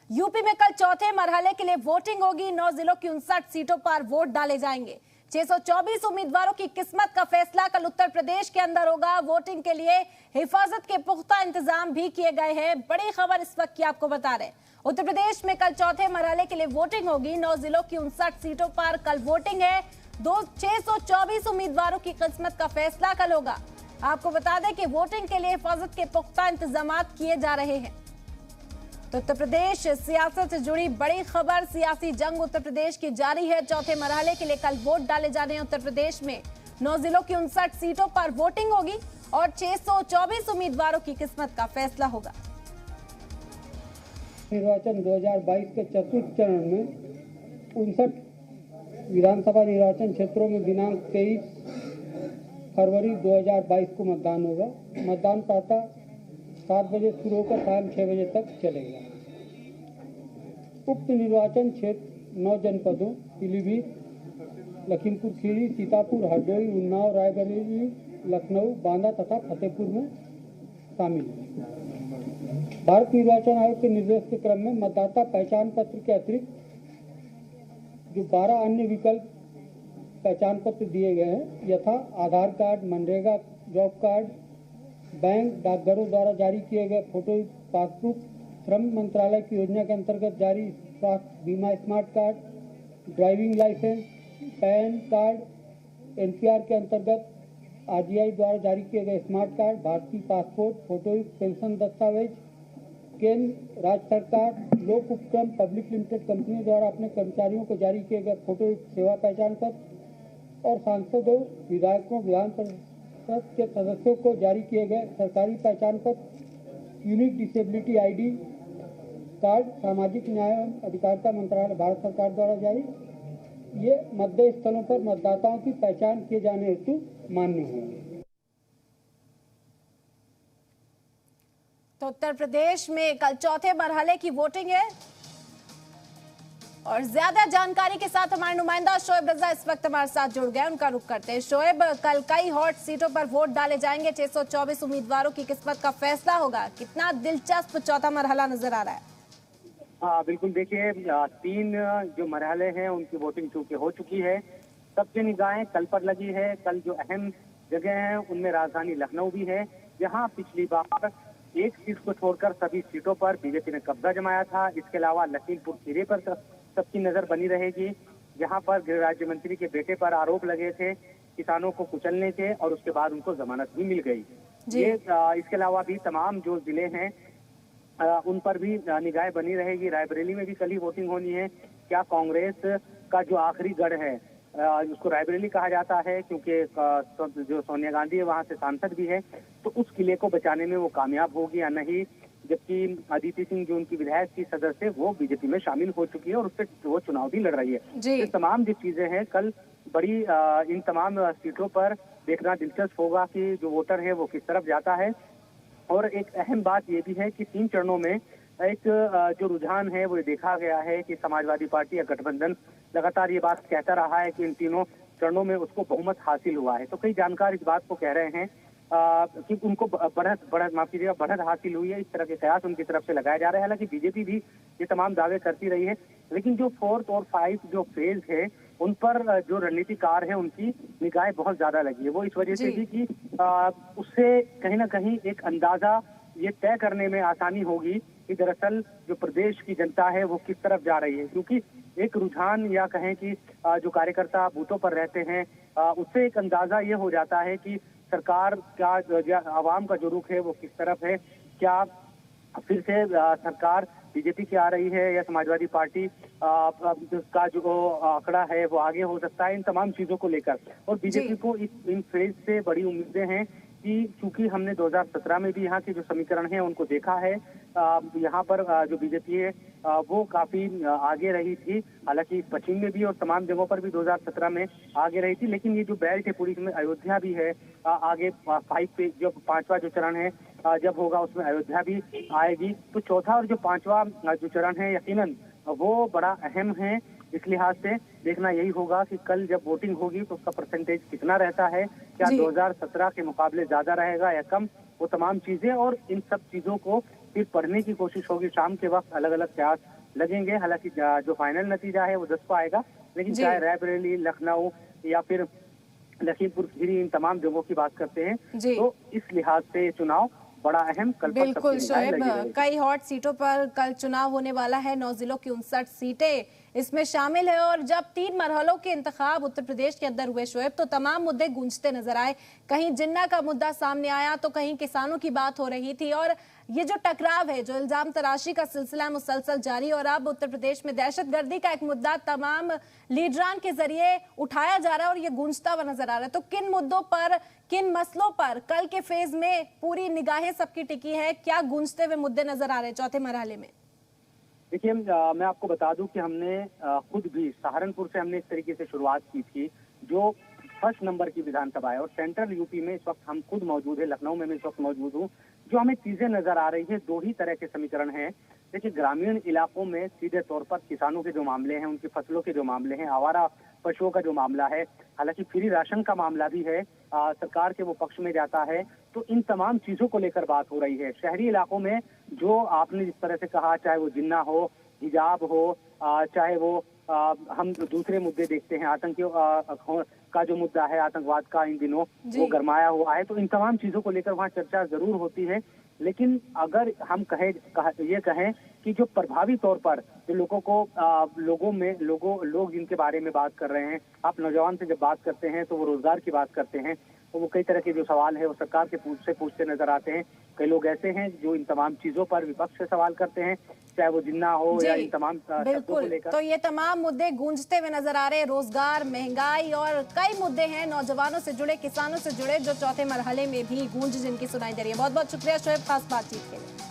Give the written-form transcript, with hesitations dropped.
UP में कल चौथे मरहले के लिए वोटिंग होगी। 9 जिलों की 59 सीटों पर वोट डाले जाएंगे। 624 उम्मीदवारों की किस्मत का फैसला कल उत्तर प्रदेश के अंदर होगा। वोटिंग के लिए हिफाजत के पुख्ता इंतजाम भी किए गए हैं। बड़ी खबर इस वक्त की आपको बता रहे हैं, उत्तर प्रदेश में कल चौथे मरहले के लिए वोटिंग होगी। 9 जिलों की 59 सीटों पर कल वोटिंग है। 624 उम्मीदवारों की किस्मत का फैसला कल होगा। आपको बता दें कि वोटिंग के लिए हिफाजत के पुख्ता इंतजाम किए जा रहे हैं। तो उत्तर प्रदेश सियासत से जुड़ी बड़ी खबर, सियासी जंग उत्तर प्रदेश की जारी है। चौथे मरहले के लिए कल वोट डाले जा रहे हैं। उत्तर प्रदेश में 9 जिलों की 59 सीटों पर वोटिंग होगी और 624 उम्मीदवारों की किस्मत का फैसला होगा। निर्वाचन 2022 के चतुर्थ चरण में 59 विधानसभा निर्वाचन क्षेत्रों में दिनांक 23 फरवरी 2022 को मतदान होगा। मतदान प्रातः 7 बजे शुरू होकर शाम 6 बजे तक चलेगा। उक्त निर्वाचन क्षेत्र 9 जनपदों पीलीभीत, लखीमपुर खीरी, सीतापुर, हरदोई, उन्नाव, रायबरेली, लखनऊ, बांदा तथा फतेहपुर में शामिल है। भारत निर्वाचन आयोग के निर्देश के क्रम में मतदाता पहचान पत्र के अतिरिक्त जो 12 अन्य विकल्प पहचान पत्र दिए गए हैं, यथा आधार कार्ड, मनरेगा जॉब कार्ड, बैंक डाकघरों द्वारा जारी किए गए फोटो पासबुक, श्रम मंत्रालय की योजना के अंतर्गत जारी स्वास्थ्य बीमा smart card, driving licence, PAN card, NPR के अंतर्गत आरजीआई द्वारा जारी किए गए स्मार्ट कार्ड, भारतीय पासपोर्ट, फोटो पेंशन दस्तावेज, केंद्र राज्य सरकार लोक उपक्रम पब्लिक लिमिटेड कंपनी द्वारा अपने कर्मचारियों को जारी किए गए फोटो सेवा पहचान पत्र और सांसदों, विधायकों, विधान परिषद के सदस्यों को जारी किए गए सरकारी पहचान पत्र, यूनिक डिसेबिलिटी आईडी कार्ड, सामाजिक न्याय एवं अधिकारिता मंत्रालय भारत सरकार द्वारा जारी, ये मतदेय स्थलों पर मतदाताओं की पहचान किए जाने हेतु मान्य होंगे। तो उत्तर प्रदेश में कल चौथे मरहले की वोटिंग है और ज्यादा जानकारी के साथ हमारे नुमाइंदा शोएब रजा इस वक्त हमारे साथ जुड़ गए। उनका रुख करते हैं। शोएब, कल कई हॉट सीटों पर वोट डाले जाएंगे। 624 उम्मीदवारों की किस्मत का फैसला होगा। कितना दिलचस्प चौथा मरहला नजर आ रहा है? हाँ बिल्कुल, देखिए 3 जो मरहले हैं उनकी वोटिंग चूंकि हो चुकी है। सबकी निगाहें कल पर लगी है। कल जो अहम जगह है उनमें राजधानी लखनऊ भी है, जहाँ पिछली बार एक सीट को छोड़कर सभी सीटों पर बीजेपी ने कब्जा जमाया था। इसके अलावा लखीमपुर खीरी पर सबकी नजर बनी रहेगी, जहां पर गृह राज्य मंत्री के बेटे पर आरोप लगे थे किसानों को कुचलने के, और उसके बाद उनको जमानत भी मिल गई। ये इसके अलावा भी तमाम जो जिले हैं उन पर भी निगाहें बनी रहेगी। रायबरेली में भी कल ही वोटिंग होनी है। क्या कांग्रेस का जो आखिरी गढ़ है, उसको रायबरेली कहा जाता है क्योंकि जो सोनिया गांधी है वहां से सांसद भी है, तो उस किले को बचाने में वो कामयाब होगी या नहीं। जबकि अदिति सिंह जो उनकी विधायक की सदस्य, वो बीजेपी में शामिल हो चुकी है और उससे वो चुनाव भी लड़ रही है। ये तमाम जो चीजें हैं कल बड़ी इन तमाम सीटों पर देखना दिलचस्प होगा कि जो वोटर है वो किस तरफ जाता है। और एक अहम बात ये भी है कि 3 चरणों में एक जो रुझान है वो देखा गया है कि समाजवादी पार्टी या गठबंधन लगातार ये बात कहता रहा है कि इन तीनों चरणों में उसको बहुमत हासिल हुआ है। तो कई जानकार इस बात को कह रहे हैं कि उनको बढ़त हासिल हुई है। इस तरह के कयास उनकी तरफ से लगाए जा रहे हैं। हालांकि बीजेपी भी ये तमाम दावे करती रही है, लेकिन जो 4th और 5th जो फेज है उन पर जो रणनीतिकार है उनकी निगाहें बहुत ज्यादा लगी है। वो इस वजह से भी कि उससे कहीं ना कहीं एक अंदाजा ये तय करने में आसानी होगी कि दरअसल जो प्रदेश की जनता है वो किस तरफ जा रही है। क्योंकि एक रुझान या कहें कि जो कार्यकर्ता बूथों पर रहते हैं उससे एक अंदाजा ये हो जाता है कि सरकार का, आवाम का जो रुख है वो किस तरफ है। क्या फिर से सरकार बीजेपी की आ रही है या समाजवादी पार्टी का जो आंकड़ा है वो आगे हो सकता है। इन तमाम चीजों को लेकर और बीजेपी को इन फेज से बड़ी उम्मीदें हैं कि चूंकि हमने 2017 में भी यहाँ के जो समीकरण हैं उनको देखा है, यहाँ पर जो बीजेपी है वो काफी आगे रही थी। हालांकि पश्चिम में भी और तमाम जगहों पर भी 2017 में आगे रही थी, लेकिन ये जो बेल्ट है पूरी इसमें अयोध्या भी है। आगे 5 पे जो 5वां जो चरण है जब होगा उसमें अयोध्या भी आएगी। तो चौथा और जो 5वां जो चरण है यकीनन वो बड़ा अहम है। इस लिहाज से देखना यही होगा कि कल जब वोटिंग होगी तो उसका परसेंटेज कितना रहता है, क्या 2017 के मुकाबले ज्यादा रहेगा या कम, वो तमाम चीजें और इन सब चीजों को फिर पढ़ने की कोशिश होगी। शाम के वक्त अलग अलग प्रयास लगेंगे। हालांकि जो फाइनल नतीजा है वो 10 को आएगा, लेकिन जी। चाहे रायबरेली, लखनऊ या फिर लखीमपुर खीरी, इन तमाम जगहों की बात करते हैं जी। तो इस लिहाज से ये चुनाव बड़ा अहम कल पर बिल्कुल सबकी निगाहें लगी शोएब, रहेगी। कई हॉट सीटों पर कल चुनाव होने वाला है। 9 जिलों की 59 सीटें इसमें शामिल है और जब 3 मरहलों के इंतखाब उत्तर प्रदेश के अंदर हुए शोएब, तो तमाम मुद्दे गूंजते नजर आए। कहीं जिन्ना का मुद्दा सामने आया तो कहीं किसानों की बात हो रही थी और ये जो टकराव है, जो इल्जाम तराशी का सिलसिला मुसलसल जारी, और अब उत्तर प्रदेश में दहशतगर्दी का एक मुद्दा तमाम लीडरान के जरिए उठाया जा रहा है और ये गूंजता हुआ नजर आ रहा है। तो किन मुद्दों पर, किन मसलों पर कल के फेज में पूरी निगाहें सबकी टिकी है? क्या गूंजते हुए मुद्दे नजर आ रहे हैं चौथे मरहले में? देखिए, मैं आपको बता दूं कि हमने खुद भी सहारनपुर से हमने इस तरीके से शुरुआत की थी, जो फर्स्ट नंबर की विधानसभा है, और सेंट्रल यूपी में इस वक्त हम खुद मौजूद है, लखनऊ में मैं इस वक्त मौजूद हूँ। जो हमें चीजें नजर आ रही है, दो ही तरह के समीकरण हैं। देखिए, ग्रामीण इलाकों में सीधे तौर पर किसानों के जो मामले हैं, उनकी फसलों के जो मामले हैं, आवारा पशुओं का जो मामला है, हालांकि फ्री राशन का मामला भी है, सरकार के वो पक्ष में जाता है। तो इन तमाम चीजों को लेकर बात हो रही है। शहरी इलाकों में जो आपने जिस तरह से कहा, चाहे वो जिन्ना हो, हिजाब हो, चाहे वो हम दूसरे मुद्दे देखते हैं, आतंकियों का जो मुद्दा है, आतंकवाद का इन दिनों वो गरमाया हुआ है। तो इन तमाम चीजों को लेकर वहाँ चर्चा जरूर होती है। लेकिन अगर हम ये कहें कि जो प्रभावी तौर पर जो लोगों को लोग जिनके बारे में बात कर रहे हैं, आप नौजवान से जब बात करते हैं तो वो रोजगार की बात करते हैं, तो वो कई तरह के जो सवाल है वो सरकार के पूछते नजर आते हैं। कई लोग ऐसे हैं जो इन तमाम चीजों पर विपक्ष से सवाल करते हैं, चाहे वो जिन्ना हो या इन तमाम शब्दों को लेकर। तो ये तमाम मुद्दे गूंजते हुए नजर आ रहे हैं, रोजगार, महंगाई और कई मुद्दे हैं नौजवानों से जुड़े, किसानों से जुड़े, जो चौथे मरहले में भी गूंज जिनकी सुनाई दे रही है। बहुत बहुत शुक्रिया शोएब खास बातचीत के लिए।